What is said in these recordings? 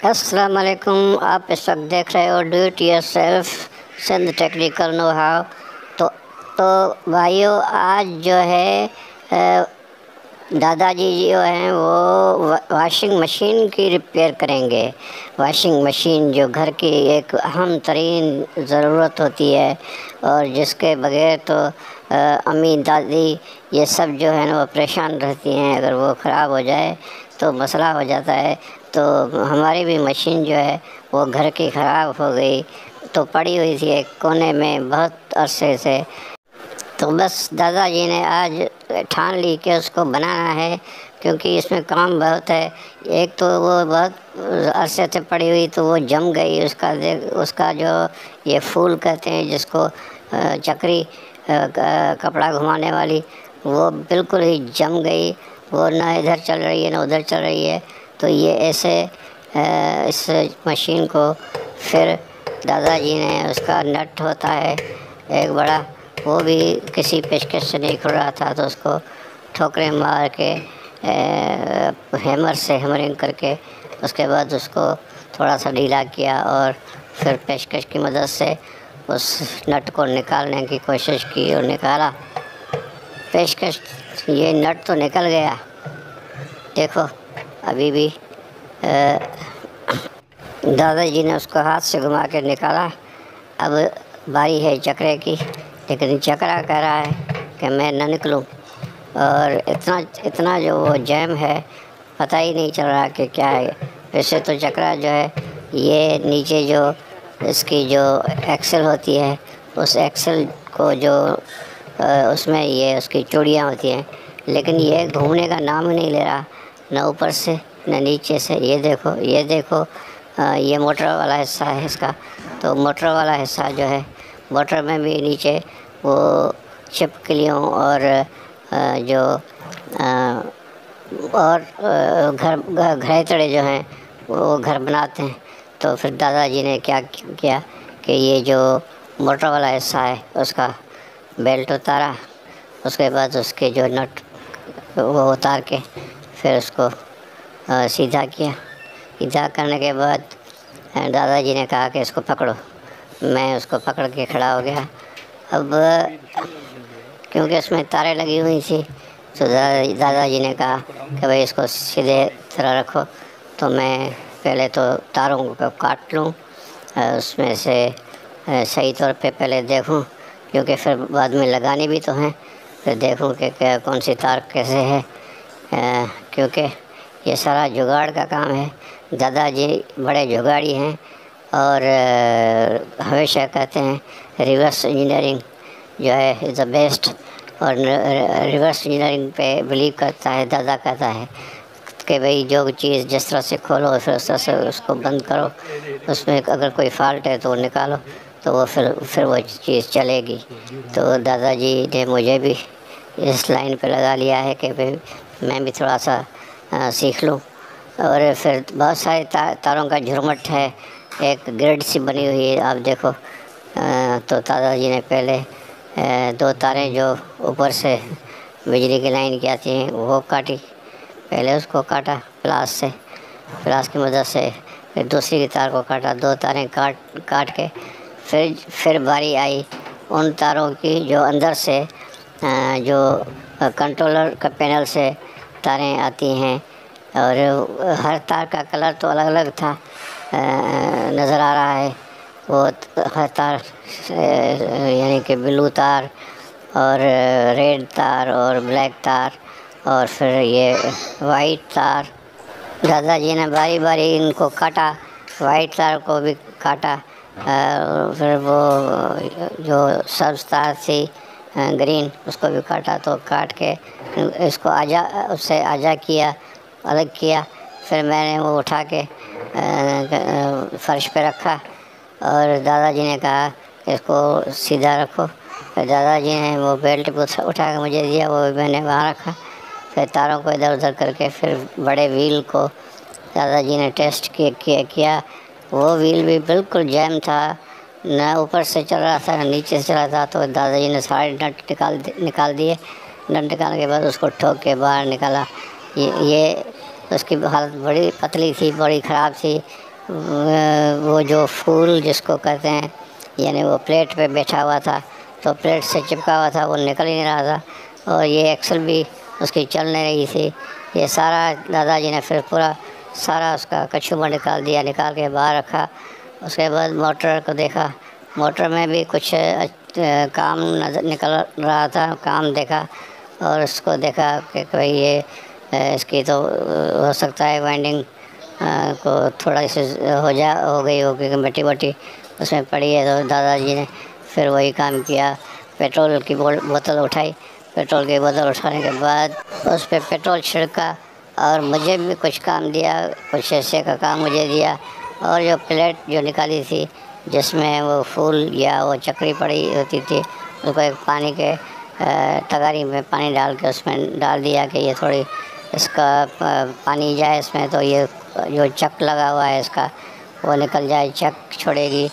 अस्सलाम वालेकुम। आप इस वक्त देख रहे हो डू इट योर सेल्फ सिंध टेक्निकल नो हाउ। तो भाइयों, आज जो है दादाजी जो हैं वो वॉशिंग मशीन की रिपेयर करेंगे। वॉशिंग मशीन जो घर की एक अहम तरीन ज़रूरत होती है और जिसके बगैर तो अम्मी दादी ये सब जो है ना वो परेशान रहती हैं। अगर वो ख़राब हो जाए तो मसला हो जाता है। तो हमारी भी मशीन जो है वो घर की ख़राब हो गई, तो पड़ी हुई थी एक कोने में बहुत अरसे से। तो बस दादाजी ने आज ठान ली कि उसको बनाना है, क्योंकि इसमें काम बहुत है। एक तो वो बहुत अरसे से पड़ी हुई तो वो जम गई। उसका जो ये फूल कहते हैं जिसको चक्री कपड़ा घुमाने वाली, वो बिल्कुल ही जम गई। वो ना इधर चल रही है ना उधर चल रही है। तो ये ऐसे इस मशीन को फिर दादाजी ने, उसका नट होता है एक बड़ा, वो भी किसी पेशकश से नहीं खुल रहा था, तो उसको ठोकरें मार के हैमर से हैमरिंग करके उसके बाद उसको थोड़ा सा ढीला किया और फिर पेशकश की मदद से उस नट को निकालने की कोशिश की और निकाला। पेशकश ये नट तो निकल गया, देखो अभी भी दादाजी ने उसको हाथ से घुमा के निकाला। अब बारी है चक्रे की, लेकिन चक्रा कह रहा है कि मैं न निकलूं। और इतना जो वो जैम है, पता ही नहीं चल रहा कि क्या है। वैसे तो चक्रा जो है ये नीचे जो इसकी जो एक्सल होती है, उस एक्सल को जो उसमें ये उसकी चूड़ियाँ होती हैं, लेकिन ये घूमने का नाम ही नहीं ले रहा, न ऊपर से न नीचे से। ये देखो ये मोटर वाला हिस्सा है इसका। तो मोटर वाला हिस्सा जो है, मोटर में भी नीचे वो छिपकलियों और जो और घरेतड़े जो हैं वो घर बनाते हैं। तो फिर दादाजी ने क्या किया कि ये जो मोटर वाला हिस्सा है उसका बेल्ट उतारा, उसके बाद उसके जो नट वो उतार के फिर उसको सीधा किया। सीधा करने के बाद दादाजी ने कहा कि इसको पकड़ो। मैं उसको पकड़ के खड़ा हो गया। अब क्योंकि इसमें तारें लगी हुई थी, तो दादाजी ने कहा कि भाई इसको सीधे तरह रखो। तो मैं पहले तो तारों को काट लूँ, उसमें से सही तौर पे पहले देखूँ, क्योंकि फिर बाद में लगानी भी तो हैं। फिर देखूँ कि कौन सी तार कैसे है, क्योंकि ये सारा जुगाड़ का काम है। दादाजी बड़े जुगाड़ी हैं और हमेशा कहते हैं रिवर्स इंजीनियरिंग जो है इज़ द बेस्ट। और रिवर्स इंजीनियरिंग पे बिलीव करता है। दादा कहता है कि भाई जो चीज़ जिस तरह से खोलो फिर उस तरह से उसको बंद करो, उसमें अगर कोई फॉल्ट है तो वो निकालो, तो वो फिर वो चीज़ चलेगी। तो दादाजी ने मुझे भी इस लाइन पे लगा लिया है कि भाई मैं भी थोड़ा सा सीख लूँ। और फिर बहुत सारे तारों का झुरमुट है, एक ग्रिड सी बनी हुई है, आप देखो। तो दादाजी ने पहले 2 तारें जो ऊपर से बिजली की लाइन की आती हैं वो काटी, पहले उसको काटा प्लास की मदद से। फिर दूसरी की तार को काटा, 2 तारें काट के फिर बारी आई उन तारों की जो अंदर से जो कंट्रोलर का पैनल से तारें आती हैं। और हर तार का कलर तो अलग अलग था, नज़र आ रहा है। वो हर तार यानी कि ब्लू तार और रेड तार और ब्लैक तार और फिर ये वाइट तार। दादाजी ने बारी बारी इनको काटा, वाइट तार को भी काटा। फिर वो जो सब्ज़ तार थी ग्रीन, उसको भी काटा। तो काट के इसको उससे अलग किया। फिर मैंने वो उठा के फर्श पे रखा और दादाजी ने कहा इसको सीधा रखो। फिर दादाजी ने वो बेल्ट उठा के मुझे दिया, वो मैंने वहाँ रखा। फिर तारों को इधर उधर करके फिर बड़े व्हील को दादाजी ने टेस्ट किया। वो व्हील भी बिल्कुल जैम था, न ऊपर से चल रहा था न नीचे से चल रहा था। तो दादाजी ने सारे नट निकाल दिए। नट निकालने के बाद उसको ठोक के बाहर निकाला। ये उसकी हालत बड़ी पतली थी, बड़ी ख़राब थी। वो जो फूल जिसको कहते हैं, यानी वो प्लेट पे बैठा हुआ था, तो प्लेट से चिपका हुआ था, वो निकल ही नहीं रहा था, और ये एक्सल भी उसकी चल नहीं रही थी। ये सारा दादाजी ने फिर पूरा सारा उसका कछुआ निकाल दिया, निकाल के बाहर रखा। उसके बाद मोटर को देखा, मोटर में भी कुछ काम नजर निकल रहा था, काम देखा, और उसको देखा कि कोई ये इसकी तो हो सकता है वाइंडिंग को थोड़ा सी हो गई होगी कि मिट्टी वट्टी उसमें पड़ी है। तो दादाजी ने फिर वही काम किया, पेट्रोल की बोतल उठाई, पेट्रोल की बोतल उठाने के बाद उस पर पेट्रोल छिड़का, और मुझे भी कुछ काम दिया, कुछ ऐसे का काम मुझे दिया। और जो प्लेट जो निकाली थी जिसमें वो फूल या वो चक्री पड़ी होती थी, उसको एक पानी के तगारी में पानी डाल के उसमें डाल दिया कि ये थोड़ी इसका पानी जाए इसमें, तो ये जो चक लगा हुआ है इसका वो निकल जाए, चक छोड़ेगी,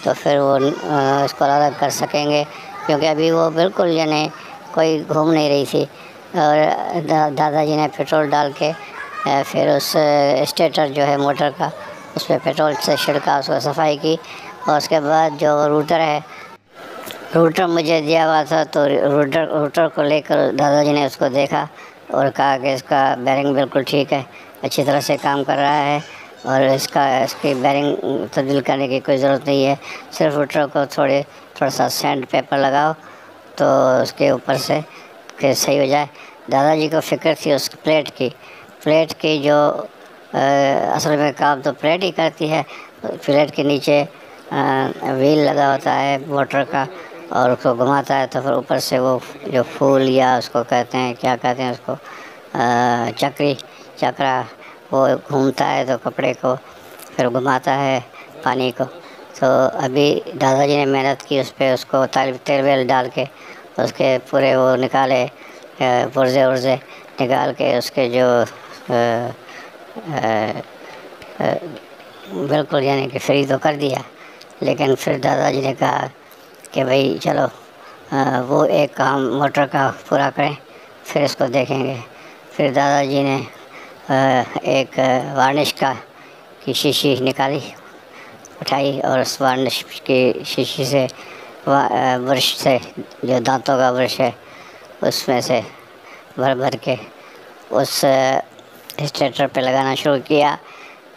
तो फिर वो इसको अलग कर सकेंगे, क्योंकि अभी वो बिल्कुल यानी कोई घूम नहीं रही थी। और दादाजी ने पेट्रोल डाल के फिर उस स्टेटर जो है मोटर का, उस पर पेट्रोल से छिड़का, उसको सफाई की। और उसके बाद जो रूटर है, रूटर मुझे दिया हुआ था, तो रूटर को लेकर दादाजी ने उसको देखा और कहा कि इसका बैरिंग बिल्कुल ठीक है, अच्छी तरह से काम कर रहा है, और इसकी बैरिंग तब्दील करने की कोई ज़रूरत नहीं है, सिर्फ रूटर को थोड़ा सा सैंड पेपर लगाओ तो उसके ऊपर से कि सही हो जाए। दादाजी को फ़िक्र थी उस प्लेट की जो असल में काम तो प्लेट ही करती है। प्लेट के नीचे व्हील लगा होता है मोटर का, और उसको घुमाता है, तो फिर ऊपर से वो जो फूल या उसको कहते हैं, क्या कहते हैं उसको, चक्रा वो घूमता है, तो कपड़े को फिर घुमाता है पानी को। तो अभी दादाजी ने मेहनत की उस पर, उसको तेल वेल डाल के उसके पूरे वो निकाले, पुर्जे उर्जे निकाल के उसके जो बिल्कुल यानी कि फ्री तो कर दिया। लेकिन फिर दादाजी ने कहा कि भाई चलो वो एक काम मोटर का पूरा करें, फिर इसको देखेंगे। फिर दादाजी ने एक वार्निश की शीशी निकाली, उठाई, और उस वार्निश की शीशी से ब्रश से, जो दांतों का ब्रश है, उसमें से भर भर के उस स्टेटर पे लगाना शुरू किया।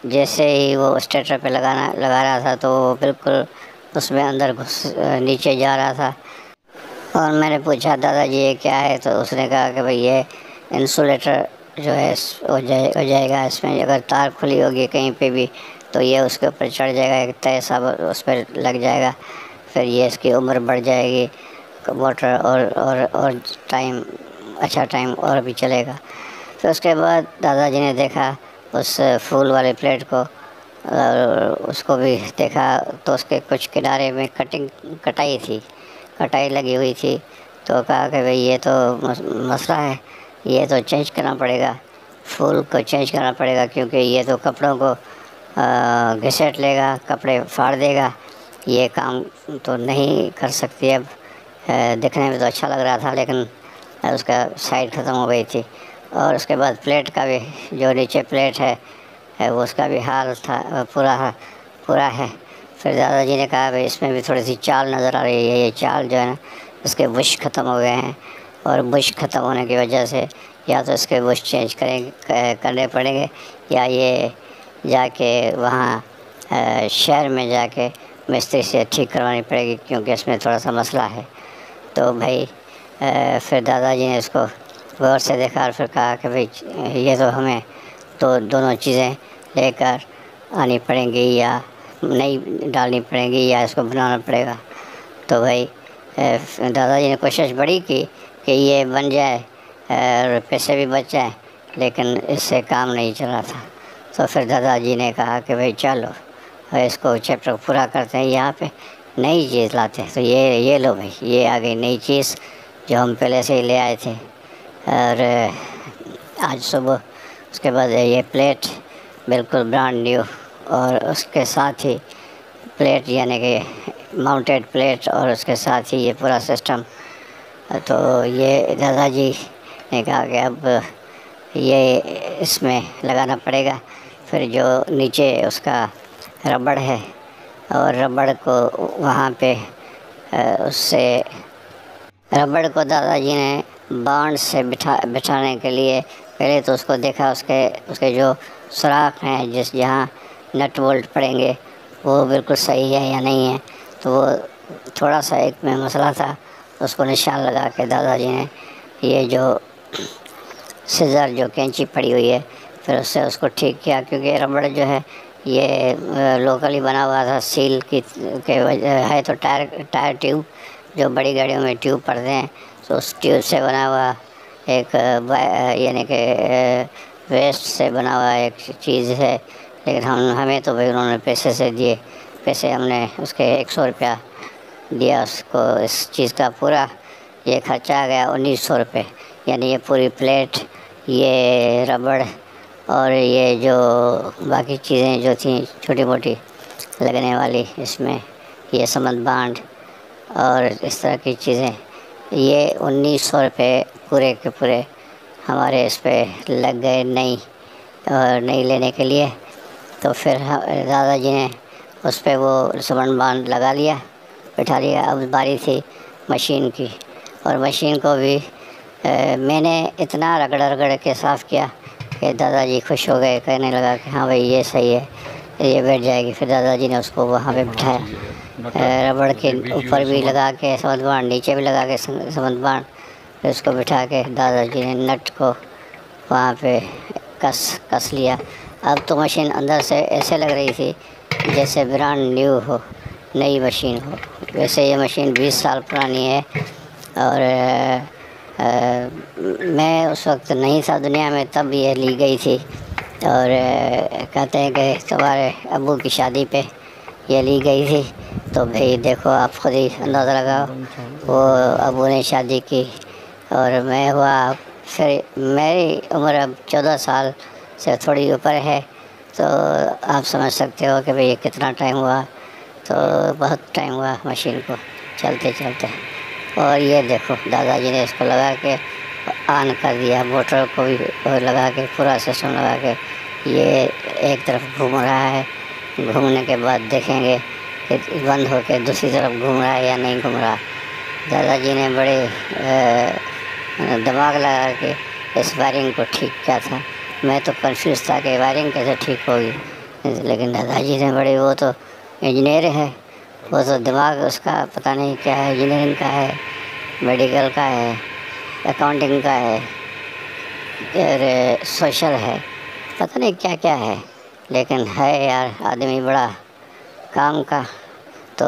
जैसे ही वो स्टेटर पे लगा रहा था, तो वो बिल्कुल उसमें अंदर नीचे जा रहा था। और मैंने पूछा दादाजी ये क्या है, तो उसने कहा कि भाई ये इंसुलेटर जो है हो जाएगा, इसमें अगर तार खुली होगी कहीं पे भी तो ये उसके ऊपर चढ़ जाएगा, एक तय सा उस पर लग जाएगा, फिर ये इसकी उम्र बढ़ जाएगी मोटर, और अच्छा टाइम और भी चलेगा। फिर उसके बाद दादाजी ने देखा उस फूल वाले प्लेट को, और उसको भी देखा, तो उसके कुछ किनारे में कटाई लगी हुई थी। तो कहा कि भाई ये तो मसला है, ये तो चेंज करना पड़ेगा, फूल को चेंज करना पड़ेगा, क्योंकि ये तो कपड़ों को घिसेट लेगा, कपड़े फाड़ देगा, ये काम तो नहीं कर सकती अब। दिखने में तो अच्छा लग रहा था, लेकिन उसका साइड ख़त्म हो गई थी। और उसके बाद प्लेट का भी, जो नीचे प्लेट है वो उसका भी हाल था पूरा है। फिर दादाजी ने कहा भाई इसमें भी थोड़ी सी चाल नज़र आ रही है, ये चाल जो है ना, इसके बुश ख़त्म हो गए हैं, और बुश ख़त्म होने की वजह से या तो इसके बुश चेंज करने पड़ेंगे, या ये जाके वहाँ शहर में जाके मिस्त्री से ठीक करवानी पड़ेगी, क्योंकि इसमें थोड़ा सा मसला है। तो भाई फिर दादाजी ने इसको गौर से देखा, और फिर कहा कि भाई ये तो हमें तो दोनों चीज़ें लेकर आनी पड़ेंगी, या नई डालनी पड़ेंगी, या इसको बनाना पड़ेगा। तो भाई दादाजी ने कोशिश बड़ी की कि ये बन जाए और पैसे भी बच जाए, लेकिन इससे काम नहीं चला था। तो फिर दादाजी ने कहा कि भाई चलो इसको चैप्टर पूरा करते हैं, यहाँ पे नई चीज़ लाते हैं। तो ये लो भाई, ये आ गई नई चीज़ जो हम पहले से ही ले आए थे। और आज सुबह उसके बाद ये प्लेट बिल्कुल ब्रांड न्यू, और उसके साथ ही प्लेट यानी कि माउंटेड प्लेट, और उसके साथ ही ये पूरा सिस्टम। तो ये दादाजी ने कहा कि अब ये इसमें लगाना पड़ेगा। फिर जो नीचे उसका रबड़ है, और रबड़ को वहाँ पे उससे रबड़ को दादाजी ने बांड से बिठाने के लिए पहले तो उसको देखा, उसके जो सुराख हैं जिस जहाँ नट बोल्ट पड़ेंगे वो बिल्कुल सही है या नहीं है। तो वो थोड़ा सा एक में मसला था, उसको निशान लगा के दादाजी ने ये जो सीज़र जो कैंची पड़ी हुई है फिर उससे उसको ठीक किया, क्योंकि रबड़ जो है ये लोकली बना हुआ था सील की के वजह है। तो टायर ट्यूब जो बड़ी गाड़ियों में ट्यूब पड़ते हैं, तो उस ट्यूब से बना हुआ एक यानी कि वेस्ट से बना हुआ एक चीज़ है। लेकिन हमें तो भाई उन्होंने पैसे से दिए, पैसे हमने उसके 100 रुपया दिया उसको। इस चीज़ का पूरा ये खर्चा आ गया 1900 रुपये, यानी ये पूरी प्लेट, ये रबड़ और ये जो बाकी चीज़ें जो थी छोटी मोटी लगने वाली इसमें, ये समझ बांध और इस तरह की चीज़ें, ये 1900 रुपये पूरे के पूरे हमारे इस पे लग गए नई लेने के लिए। तो फिर दादाजी ने उस पर वो समन बांध लगा लिया, बिठा लिया। अब बारी थी मशीन की, और मशीन को भी मैंने इतना रगड़ के साफ़ किया कि दादाजी खुश हो गए, कहने लगा कि हाँ भाई ये सही है, ये बैठ जाएगी। फिर दादाजी ने उसको वहाँ पे बिठाया, रबड़ के ऊपर भी लगा के समझ बांध, नीचे भी लगा के समझ बांध, फिर उसको बिठा के दादाजी ने नट को वहाँ पे कस लिया। अब तो मशीन अंदर से ऐसे लग रही थी जैसे ब्रांड न्यू हो, नई मशीन हो। वैसे ये मशीन 20 साल पुरानी है, और मैं उस वक्त नहीं था दुनिया में, तब ये ली गई थी। और कहते हैं कि तुम्हारे अब्बू की शादी पे ये ली गई थी। तो भाई देखो आप खुद ही अंदाज़ा लगाओ, वो अब्बू ने शादी की और मैं हुआ, फिर मेरी उम्र अब 14 साल से थोड़ी ऊपर है। तो आप समझ सकते हो कि भाई कितना टाइम हुआ। तो बहुत टाइम हुआ मशीन को चलते चलते। और ये देखो दादाजी ने इसको लगा के ऑन कर दिया, मोटर को भी लगा के, पूरा सिस्टम लगा के ये एक तरफ घूम रहा है। घूमने के बाद देखेंगे कि बंद होकर दूसरी तरफ घूम रहा है या नहीं घूम रहा। दादाजी ने बड़े दिमाग लगा के इस वायरिंग को ठीक किया था। मैं तो कंफ्यूज था कि वायरिंग कैसे ठीक होगी, लेकिन दादाजी ने बड़े, वो तो इंजीनियर है, वो तो दिमाग उसका पता नहीं क्या है, इंजीनियरिंग का है, मेडिकल का है, अकाउंटिंग का है, और सोशल है, पता नहीं क्या क्या है, लेकिन है यार आदमी बड़ा काम का। तो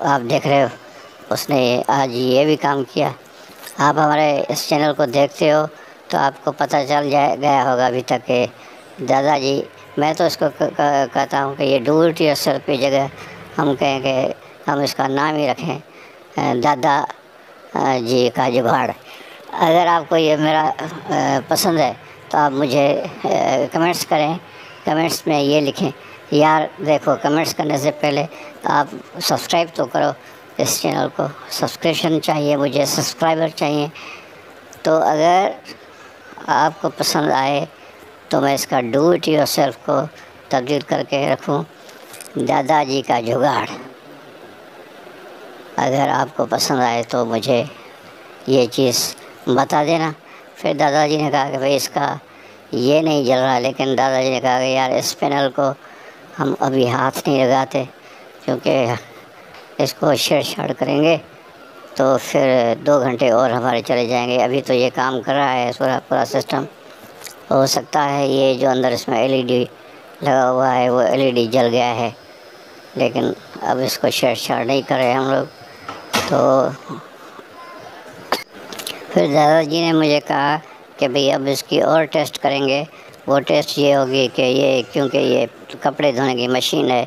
आप देख रहे हो उसने आज ये भी काम किया। आप हमारे इस चैनल को देखते हो तो आपको पता चल गया होगा अभी तक कि दादाजी, मैं तो इसको कहता हूँ कि ये डू इट योरसेल्फ की जगह हम कहें कि हम इसका नाम ही रखें दादा जी का जुगाड़। अगर आपको ये मेरा पसंद है तो आप मुझे कमेंट्स करें, कमेंट्स में ये लिखें यार देखो। कमेंट्स करने से पहले आप सब्सक्राइब तो करो इस चैनल को, सब्सक्रिप्शन चाहिए मुझे, सब्सक्राइबर चाहिए। तो अगर आपको पसंद आए तो मैं इसका डू इट योरसेल्फ को तब्दील करके रखूं दादाजी का जुगाड़। अगर आपको पसंद आए तो मुझे ये चीज़ बता देना। फिर दादाजी ने कहा कि भाई इसका ये नहीं जल रहा, लेकिन दादाजी ने कहा कि यार इस पैनल को हम अभी हाथ नहीं लगाते, क्योंकि इसको छेड़छाड़ करेंगे तो फिर 2 घंटे और हमारे चले जाएंगे। अभी तो ये काम कर रहा है पूरा सिस्टम। हो सकता है ये जो अंदर इसमें एलईडी लगा हुआ है वो एलईडी जल गया है, लेकिन अब इसको छेड़छाड़ नहीं कर रहे हम लोग। तो फिर दादाजी ने मुझे कहा कि भाई अब इसकी और टेस्ट करेंगे। वो टेस्ट ये होगी कि ये, क्योंकि ये कपड़े धोने की मशीन है,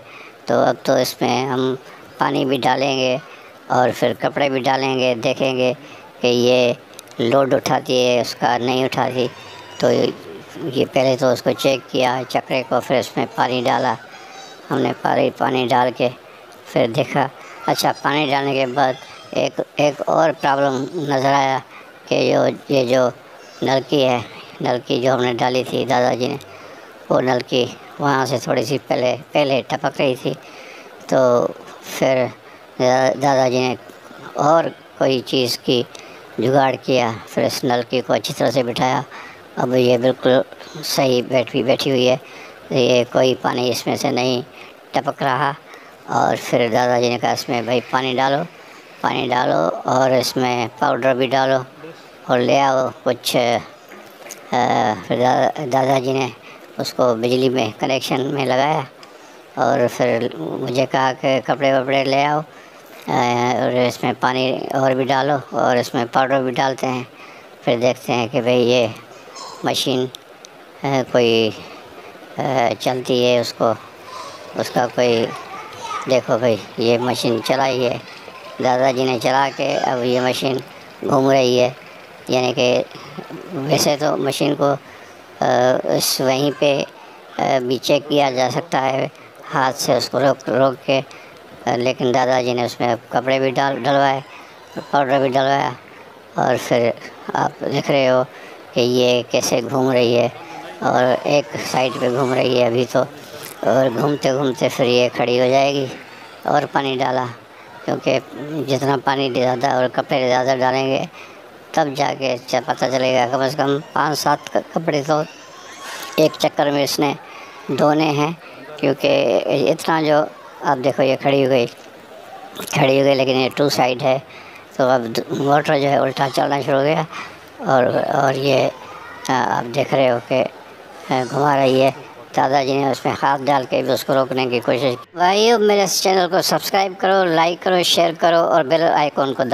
तो अब तो इसमें हम पानी भी डालेंगे और फिर कपड़े भी डालेंगे, देखेंगे कि ये लोड उठाती है उसका नहीं उठाती। तो ये पहले तो उसको चेक किया चक्रे को, फिर इसमें पानी डाला हमने, पानी डाल के फिर देखा। अच्छा, पानी डालने के बाद एक और प्रॉब्लम नज़र आया कि ये जो नलकी है, नलकी जो हमने डाली थी दादाजी ने, वो नल की वहाँ से थोड़ी सी पहले पहले टपक रही थी। तो फिर दादाजी ने और कोई चीज़ की जुगाड़ किया, फिर इस नलकी को अच्छी तरह से बिठाया। अब ये बिल्कुल सही बैठी हुई है, ये कोई पानी इसमें से नहीं टपक रहा। और फिर दादाजी ने कहा इसमें भाई पानी डालो और इसमें पाउडर भी डालो और ले आओ कुछ। फिर दादाजी ने उसको बिजली में कनेक्शन में लगाया और फिर मुझे कहा कि कपड़े वपड़े ले आओ और इसमें पानी और भी डालो और इसमें पाउडर भी डालते हैं। फिर देखते हैं कि भाई ये मशीन कोई चलती है, उसका कोई देखो भाई ये मशीन चलाई है दादाजी ने चला के, अब ये मशीन घूम रही है। यानी कि वैसे तो मशीन को इस वहीं पे भी चेक किया जा सकता है हाथ से उसको रोक के, लेकिन दादाजी ने उसमें कपड़े भी डलवाए, पाउडर भी डलवाया। और फिर आप देख रहे हो कि ये कैसे घूम रही है और एक साइड पे घूम रही है अभी तो, और घूमते घूमते फिर ये खड़ी हो जाएगी। और पानी डाला, क्योंकि जितना पानी ज़्यादा और कपड़े ज़्यादा डालेंगे तब जाके पता चलेगा। कम से कम 5-7 कपड़े तो एक चक्कर में इसने धोने हैं, क्योंकि इतना जो आप देखो ये खड़ी हो गई, लेकिन ये 2 साइड है। तो अब मोटर जो है उल्टा चलना शुरू हो गया और ये आप देख रहे हो कि घुमा रही है। दादाजी ने उसमें हाथ डाल के भी उसको रोकने की कोशिश की। भाइयों, मेरे चैनल को सब्सक्राइब करो, लाइक करो, शेयर करो और बेल आइकॉन को